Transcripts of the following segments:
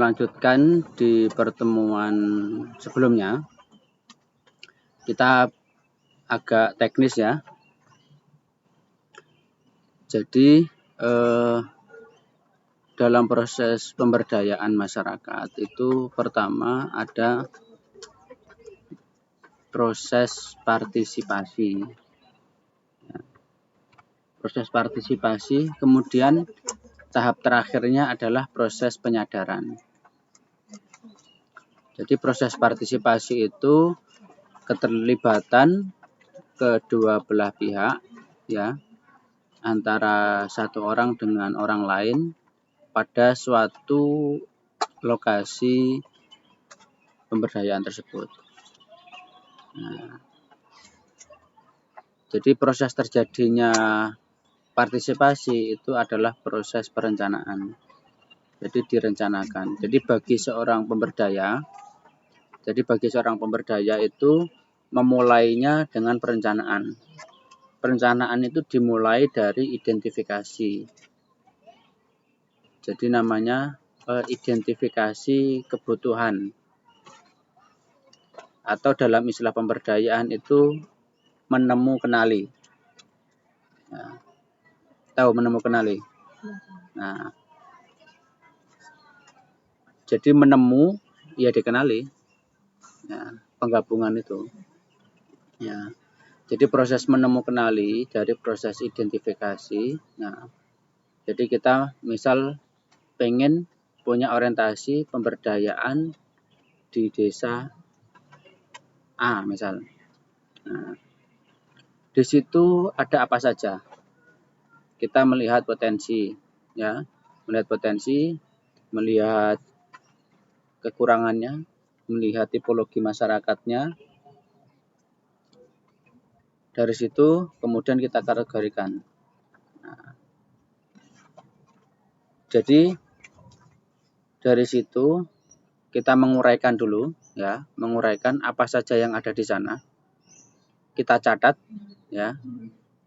melanjutkan di pertemuan sebelumnya, kita agak teknis ya. Jadi dalam proses pemberdayaan masyarakat itu pertama ada proses partisipasi. Proses partisipasi, kemudian tahap terakhirnya adalah proses penyadaran. Jadi proses partisipasi itu keterlibatan kedua belah pihak ya, antara satu orang dengan orang lain pada suatu lokasi pemberdayaan tersebut. Nah, jadi proses terjadinya partisipasi itu adalah proses perencanaan. Jadi direncanakan. Jadi bagi seorang pemberdaya itu memulainya dengan perencanaan. Perencanaan itu dimulai dari identifikasi. Jadi namanya identifikasi kebutuhan. Atau dalam istilah pemberdayaan itu menemu kenali. Nah, tahu menemu kenali? Nah, jadi menemu ya dikenali. Ya, penggabungan itu. Ya. Jadi proses menemu kenali dari proses identifikasi. Nah, jadi kita misal pengen punya orientasi pemberdayaan di desa A misal. Nah, di situ ada apa saja? Kita melihat potensi, ya, melihat kekurangannya, melihat tipologi masyarakatnya. Dari situ kemudian kita kategorikan. Nah, jadi dari situ kita menguraikan dulu, ya, menguraikan apa saja yang ada di sana. Kita catat, ya.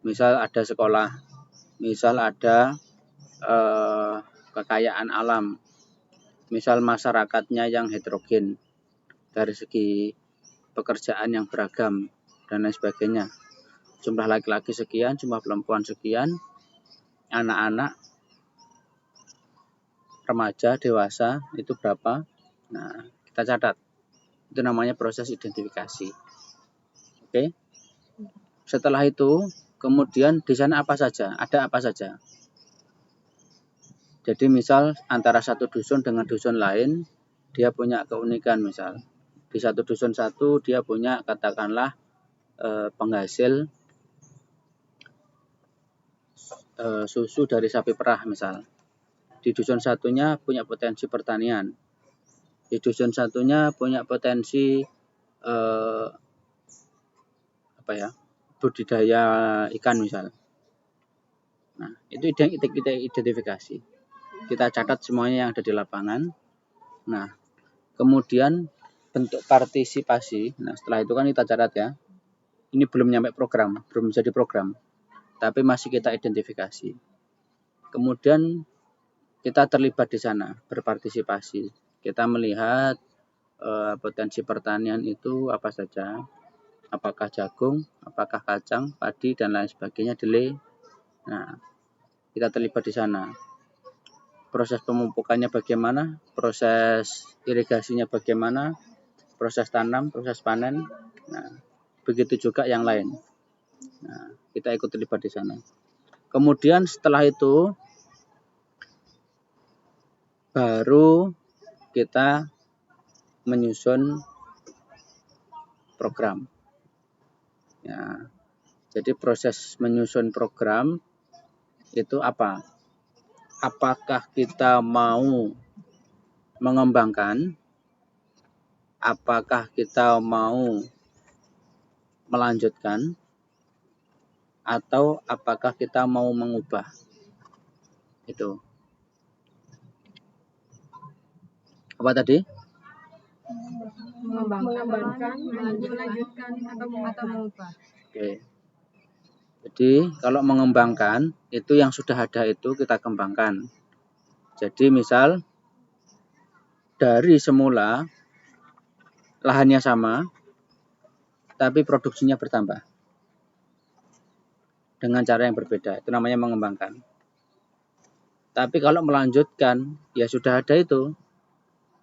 Misal ada sekolah, misal ada kekayaan alam, misal masyarakatnya yang heterogen dari segi pekerjaan yang beragam dan lain sebagainya. Jumlah laki-laki sekian, jumlah perempuan sekian, anak-anak, remaja, dewasa itu berapa. Nah, kita catat. Itu namanya proses identifikasi. Oke. Setelah itu, kemudian di sana apa saja? Ada apa saja? Jadi misal antara satu dusun dengan dusun lain, dia punya keunikan misal. Di satu dusun satu dia punya katakanlah penghasil susu dari sapi perah misal. Di dusun satunya punya potensi pertanian. Di dusun satunya punya potensi budidaya ikan misal. Nah, itu kita identifikasi. Kita catat semuanya yang ada di lapangan. Nah, kemudian bentuk partisipasi. Nah, setelah itu kan kita catat ya. Ini belum nyampe program, belum jadi program. Tapi masih kita identifikasi. Kemudian kita terlibat di sana, berpartisipasi. Kita melihat potensi pertanian itu apa saja. Apakah jagung, apakah kacang, padi, dan lain sebagainya, delay. Nah, kita terlibat di sana. Proses pemupukannya bagaimana, proses irigasinya bagaimana, proses tanam, proses panen. Nah, begitu juga yang lain. Nah, kita ikut terlibat di sana. Kemudian setelah itu baru kita menyusun program. Ya, jadi proses menyusun program itu apa? Apakah kita mau mengembangkan? Apakah kita mau melanjutkan? Atau apakah kita mau mengubah? Itu. Apa tadi? Mengembangkan, melanjutkan, atau mengubah. Oke. Jadi kalau mengembangkan itu yang sudah ada itu kita kembangkan. Jadi misal dari semula lahannya sama, tapi produksinya bertambah dengan cara yang berbeda. Itu namanya mengembangkan. Tapi kalau melanjutkan, ya sudah ada itu.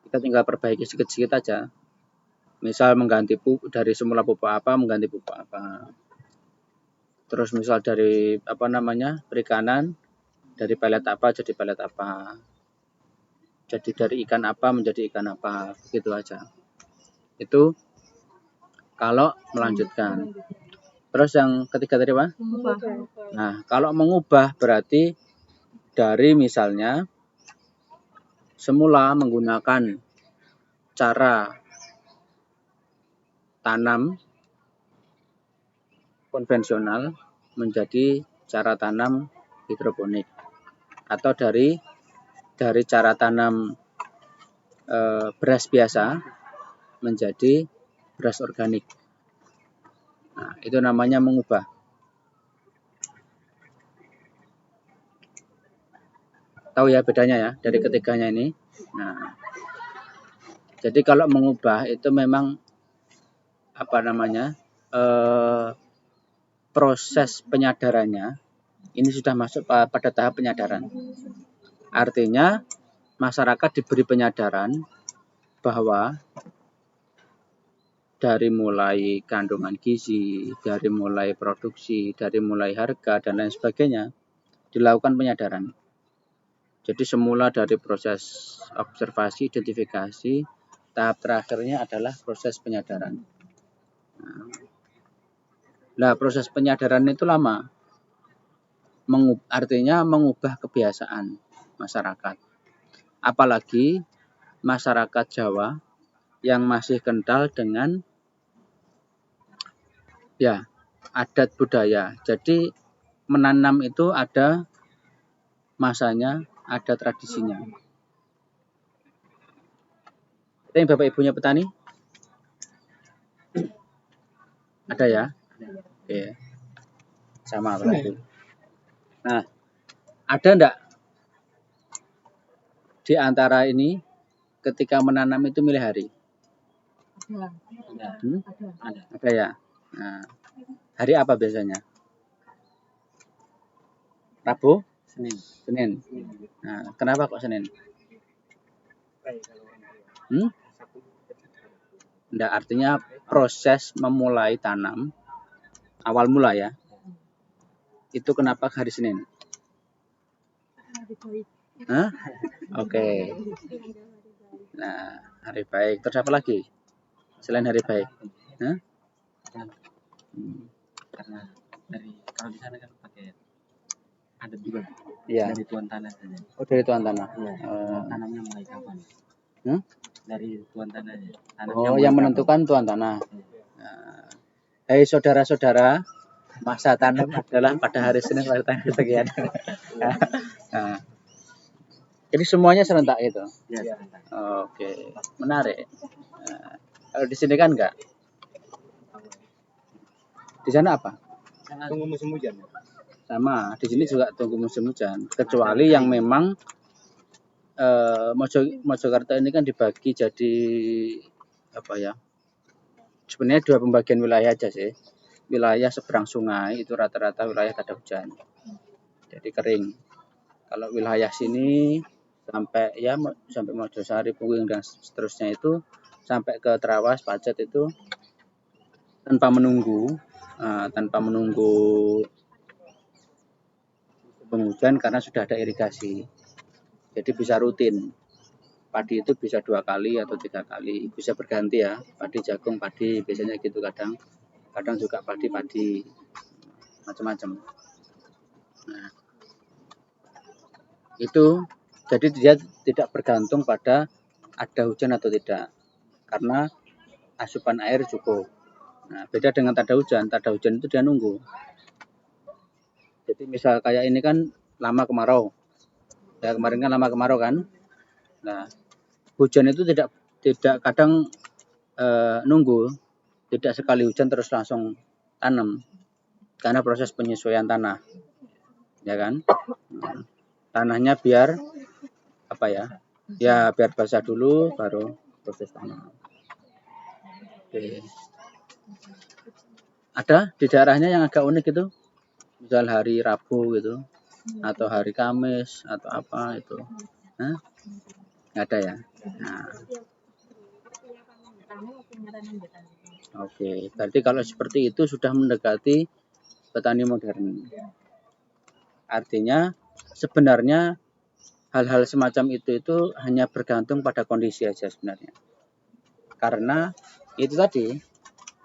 Kita tinggal perbaiki sedikit-sedikit aja. Misal mengganti pupuk dari semula pupuk apa, mengganti pupuk apa. Terus misal dari perikanan, dari pelet apa jadi pelet apa. Jadi dari ikan apa menjadi ikan apa, gitu aja. Itu kalau melanjutkan. Terus yang ketiga tadi apa? Mengubah. Nah, kalau mengubah berarti dari misalnya semula menggunakan cara tanam konvensional menjadi cara tanam hidroponik, atau dari cara tanam beras biasa menjadi beras organik. Nah, itu namanya mengubah. Tahu ya bedanya ya dari ketiganya ini. Nah, jadi kalau mengubah itu memang proses penyadarannya ini sudah masuk pada tahap penyadaran. Artinya masyarakat diberi penyadaran bahwa dari mulai kandungan gizi, dari mulai produksi, dari mulai harga dan lain sebagainya dilakukan penyadaran. Jadi semula dari proses observasi, identifikasi, tahap terakhirnya adalah proses penyadaran. Nah, proses penyadaran itu lama. Artinya mengubah kebiasaan masyarakat. Apalagi masyarakat Jawa yang masih kental dengan adat budaya. Jadi menanam itu ada masanya, ada tradisinya. Ada yang Bapak Ibunya petani? Ada ya? Oke. Sama berarti. Nah, ada enggak di antara ini ketika menanam itu milih hari? Ada ya? Nah, hari apa biasanya? Rabu? Senin. Nah, kenapa kok Senin? Enggak, artinya proses memulai tanam awal mula ya. Itu kenapa hari Senin? Hah? Oke. Nah, hari baik. Terus apa lagi? Selain hari baik? Hah? Karena kalau di sana kan pakai adat juga. Iya. Dari tuan tanah saja. Oh, dari tuan tanah. Iya. Tanamnya mulai kapan? Dari tuan tanahnya. Oh, yang menentukan tuan tanah. Nah, hai saudara-saudara, masa tanam adalah pada hari Senin pada tanggal sekian. Nah, jadi semuanya serentak itu. Ya. Oke, menarik. Nah, kalau di sini kan enggak. Di sana apa? Tunggu musim hujan. Sama, di sini juga tunggu musim hujan. Kecuali yang memang Mojokerto ini kan dibagi jadi apa ya? Sebenarnya dua pembagian wilayah aja sih. Wilayah seberang sungai itu rata-rata wilayah tak ada hujan. Jadi kering. Kalau wilayah sini sampai Mojosari, Puing dan seterusnya itu sampai ke Trawas, Pacet itu tanpa menunggu penghujan karena sudah ada irigasi. Jadi bisa rutin. Padi itu bisa 2 kali atau 3 kali, bisa berganti ya. Padi jagung, padi biasanya gitu kadang. Kadang juga padi macam-macam. Nah, itu jadi dia tidak bergantung pada ada hujan atau tidak. Karena asupan air cukup. Nah, beda dengan tak ada hujan itu dia nunggu. Jadi misal kayak ini kan lama kemarau. Ya kemarin kan lama kemarau kan. Nah, hujan itu tidak kadang nunggu, tidak sekali hujan terus langsung tanam. Karena proses penyesuaian tanah. Ya kan? Tanahnya biar Ya, biar basah dulu baru proses tanam. Oke. Ada di daerahnya yang agak unik itu? Misal hari Rabu gitu atau hari Kamis atau apa itu? Hah? Nggak ada ya? Nah, oke. Berarti kalau seperti itu sudah mendekati petani modern. Artinya sebenarnya hal-hal semacam itu hanya bergantung pada kondisi aja sebenarnya. Karena itu tadi,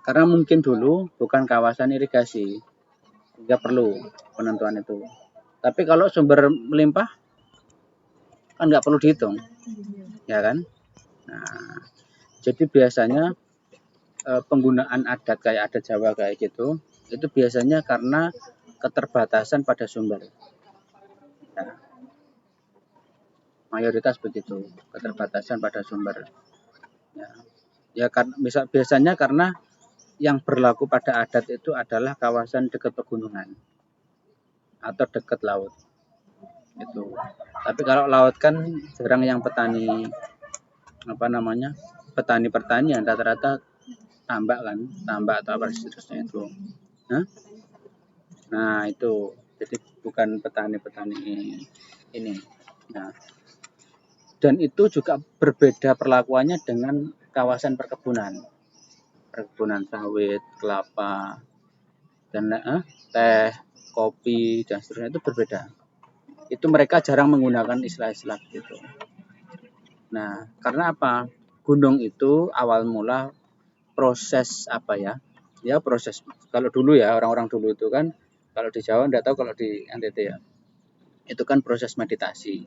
karena mungkin dulu bukan kawasan irigasi, nggak perlu penentuan itu. Tapi kalau sumber melimpah kan nggak perlu dihitung, ya kan? Nah, jadi biasanya penggunaan adat kayak adat Jawa kayak gitu, itu biasanya karena keterbatasan pada sumber. Ya, mayoritas begitu, keterbatasan pada sumber. Ya kan biasanya karena yang berlaku pada adat itu adalah kawasan dekat pegunungan atau dekat laut. Itu. Tapi kalau laut kan jarang yang petani petani pertanian, rata-rata tambak atau apa seterusnya itu. Nah itu, jadi bukan petani-petani ini. Nah, dan itu juga berbeda perlakuannya dengan kawasan perkebunan sawit, kelapa, dan teh, kopi, dan seterusnya itu berbeda. Itu mereka jarang menggunakan istilah-istilah gitu. Nah, karena apa? Gunung itu awal mula proses apa ya? Ya proses. Kalau dulu ya orang-orang dulu itu kan, kalau di Jawa enggak tahu kalau di NTT ya. Itu kan proses meditasi.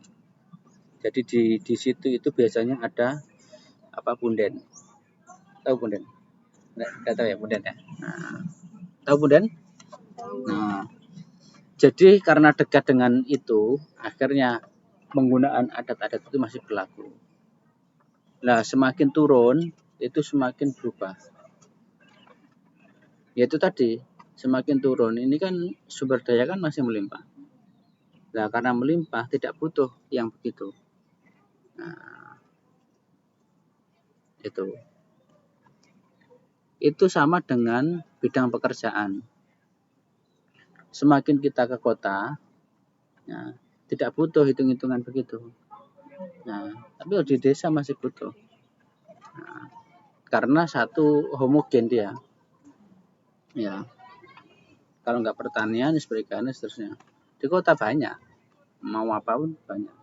Jadi di situ itu biasanya ada apa punden. Tahu punden? Enggak tahu ya punden ya. Nah, tahu punden? Nah, jadi karena dekat dengan itu, akhirnya penggunaan adat-adat itu masih berlaku. Nah, semakin turun, itu semakin berubah. Yaitu tadi, semakin turun, ini kan sumber daya kan masih melimpah. Nah, karena melimpah, tidak butuh yang begitu. Nah, itu. Itu sama dengan bidang pekerjaan. Semakin kita ke kota, ya, tidak butuh hitung-hitungan begitu. Nah, tapi di desa masih butuh. Nah, karena satu homogen dia. Ya, kalau nggak pertanian, perikanan, seterusnya. Di kota banyak, mau apapun banyak.